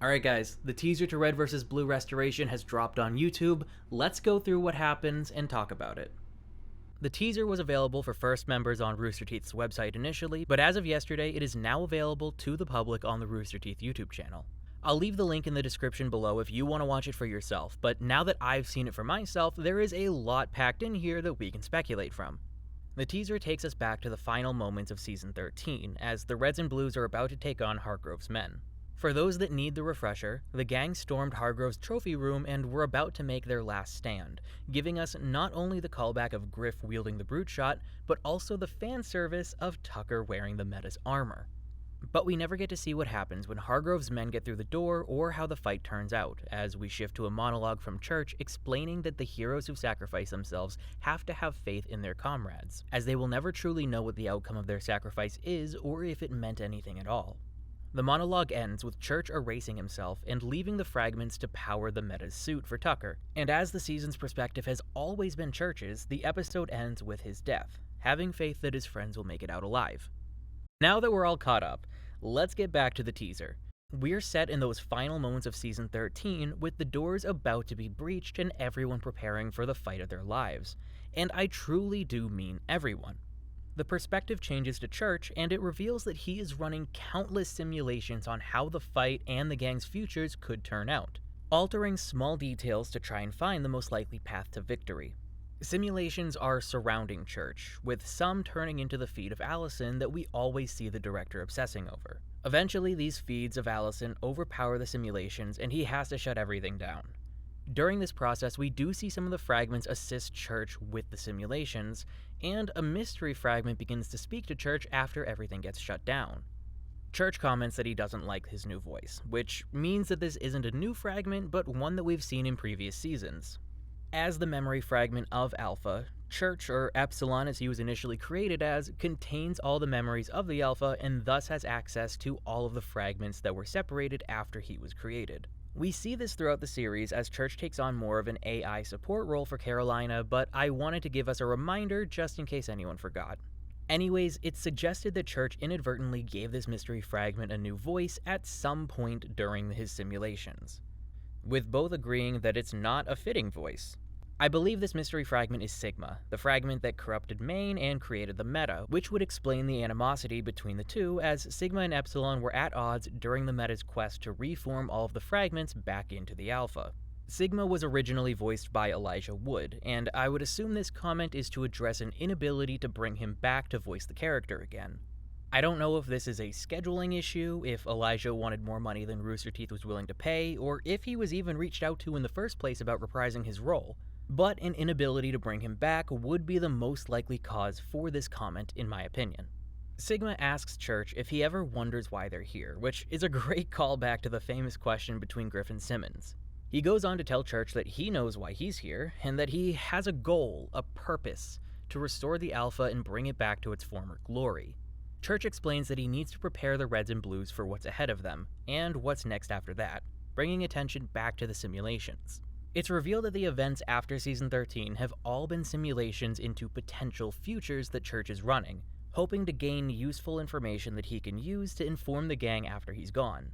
Alright guys, the teaser to Red vs. Blue Restoration has dropped on YouTube. Let's go through what happens and talk about it. The teaser was available for first members on Rooster Teeth's website initially, but as of yesterday, it is now available to the public on the Rooster Teeth YouTube channel. I'll leave the link in the description below if you want to watch it for yourself, but now that I've seen it for myself, there is a lot packed in here that we can speculate from. The teaser takes us back to the final moments of Season 13, as the Reds and Blues are about to take on Hargrove's men. For those that need the refresher, the gang stormed Hargrove's trophy room and were about to make their last stand, giving us not only the callback of Griff wielding the brute shot, but also the fan service of Tucker wearing the Meta's armor. But we never get to see what happens when Hargrove's men get through the door or how the fight turns out, as we shift to a monologue from Church explaining that the heroes who sacrifice themselves have to have faith in their comrades, as they will never truly know what the outcome of their sacrifice is or if it meant anything at all. The monologue ends with Church erasing himself and leaving the fragments to power the Meta's suit for Tucker, and as the season's perspective has always been Church's, the episode ends with his death, having faith that his friends will make it out alive. Now that we're all caught up, let's get back to the teaser. We're set in those final moments of Season 13 with the doors about to be breached and everyone preparing for the fight of their lives, and I truly do mean everyone. The perspective changes to Church, and it reveals that he is running countless simulations on how the fight and the gang's futures could turn out, altering small details to try and find the most likely path to victory. Simulations are surrounding Church, with some turning into the feed of Allison that we always see the director obsessing over. Eventually, these feeds of Allison overpower the simulations, and he has to shut everything down. During this process, we do see some of the fragments assist Church with the simulations, and a mystery fragment begins to speak to Church after everything gets shut down. Church comments that he doesn't like his new voice, which means that this isn't a new fragment, but one that we've seen in previous seasons. As the memory fragment of Alpha, Church, or Epsilon as he was initially created as, contains all the memories of the Alpha and thus has access to all of the fragments that were separated after he was created. We see this throughout the series as Church takes on more of an AI support role for Carolina, but I wanted to give us a reminder just in case anyone forgot. Anyways, it's suggested that Church inadvertently gave this mystery fragment a new voice at some point during his simulations, with both agreeing that it's not a fitting voice. I believe this mystery fragment is Sigma, the fragment that corrupted Maine and created the Meta, which would explain the animosity between the two, as Sigma and Epsilon were at odds during the Meta's quest to reform all of the fragments back into the Alpha. Sigma was originally voiced by Elijah Wood, and I would assume this comment is to address an inability to bring him back to voice the character again. I don't know if this is a scheduling issue, if Elijah wanted more money than Rooster Teeth was willing to pay, or if he was even reached out to in the first place about reprising his role. But an inability to bring him back would be the most likely cause for this comment, in my opinion. Sigma asks Church if he ever wonders why they're here, which is a great callback to the famous question between Griff and Simmons. He goes on to tell Church that he knows why he's here, and that he has a goal, a purpose, to restore the Alpha and bring it back to its former glory. Church explains that he needs to prepare the Reds and Blues for what's ahead of them, and what's next after that, bringing attention back to the simulations. It's revealed that the events after Season 13 have all been simulations into potential futures that Church is running, hoping to gain useful information that he can use to inform the gang after he's gone.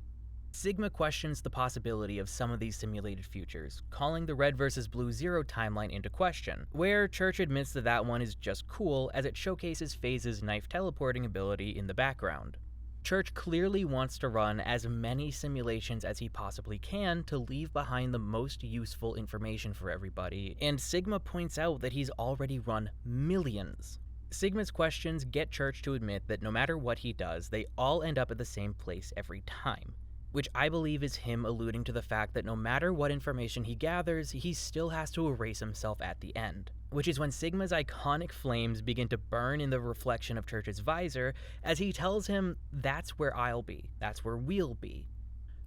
Sigma questions the possibility of some of these simulated futures, calling the Red vs. Blue Zero timeline into question, where Church admits that that one is just cool as it showcases FaZe's knife teleporting ability in the background. Church clearly wants to run as many simulations as he possibly can to leave behind the most useful information for everybody, and Sigma points out that he's already run millions. Sigma's questions get Church to admit that no matter what he does, they all end up at the same place every time, which I believe is him alluding to the fact that no matter what information he gathers, he still has to erase himself at the end. Which is when Sigma's iconic flames begin to burn in the reflection of Church's visor as he tells him, "That's where I'll be, that's where we'll be."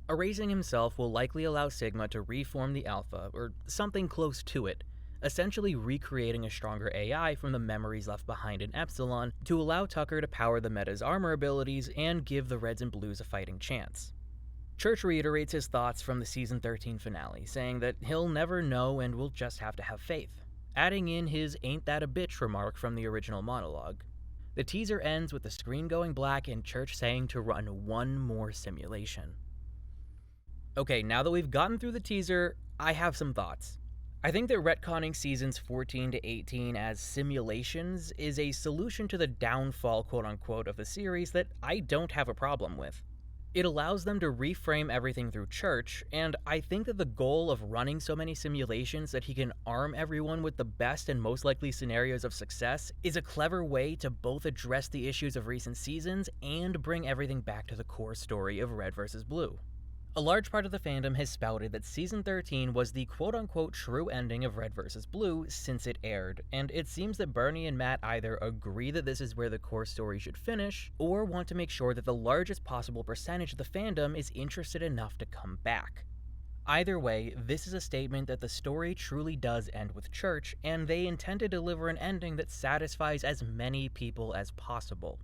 Erasing himself will likely allow Sigma to reform the Alpha, or something close to it, essentially recreating a stronger AI from the memories left behind in Epsilon to allow Tucker to power the Meta's armor abilities and give the Reds and Blues a fighting chance. Church reiterates his thoughts from the Season 13 finale, saying that he'll never know and will just have to have faith, adding in his "ain't that a bitch" remark from the original monologue. The teaser ends with the screen going black and Church saying to run one more simulation. Okay, now that we've gotten through the teaser, I have some thoughts. I think that retconning seasons 14 to 18 as simulations is a solution to the downfall, quote unquote, of the series that I don't have a problem with. It allows them to reframe everything through church, and I think that the goal of running so many simulations that he can arm everyone with the best and most likely scenarios of success is a clever way to both address the issues of recent seasons and bring everything back to the core story of Red vs. Blue. A large part of the fandom has spouted that Season 13 was the quote-unquote true ending of Red vs. Blue since it aired, and it seems that Bernie and Matt either agree that this is where the core story should finish, or want to make sure that the largest possible percentage of the fandom is interested enough to come back. Either way, this is a statement that the story truly does end with Church, and they intend to deliver an ending that satisfies as many people as possible.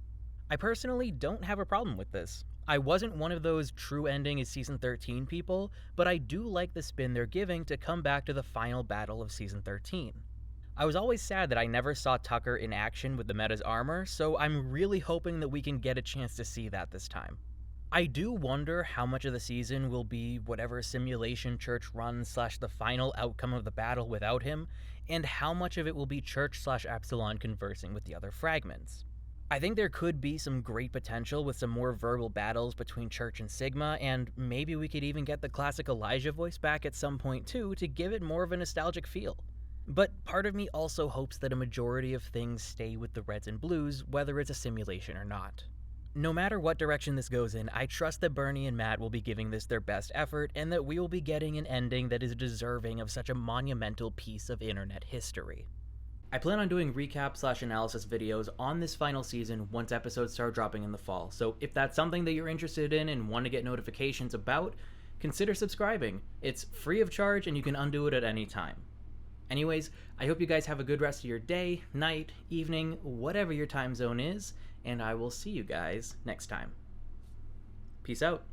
I personally don't have a problem with this. I wasn't one of those true ending is Season 13 people, but I do like the spin they're giving to come back to the final battle of Season 13. I was always sad that I never saw Tucker in action with the Meta's armor, so I'm really hoping that we can get a chance to see that this time. I do wonder how much of the season will be whatever simulation Church runs / the final outcome of the battle without him, and how much of it will be Church / Epsilon conversing with the other fragments. I think there could be some great potential with some more verbal battles between Church and Sigma, and maybe we could even get the classic Elijah voice back at some point too to give it more of a nostalgic feel. But part of me also hopes that a majority of things stay with the Reds and Blues, whether it's a simulation or not. No matter what direction this goes in, I trust that Bernie and Matt will be giving this their best effort, and that we will be getting an ending that is deserving of such a monumental piece of internet history. I plan on doing recap / analysis videos on this final season once episodes start dropping in the fall, so if that's something that you're interested in and want to get notifications about, consider subscribing. It's free of charge and you can undo it at any time. Anyways, I hope you guys have a good rest of your day, night, evening, whatever your time zone is, and I will see you guys next time. Peace out.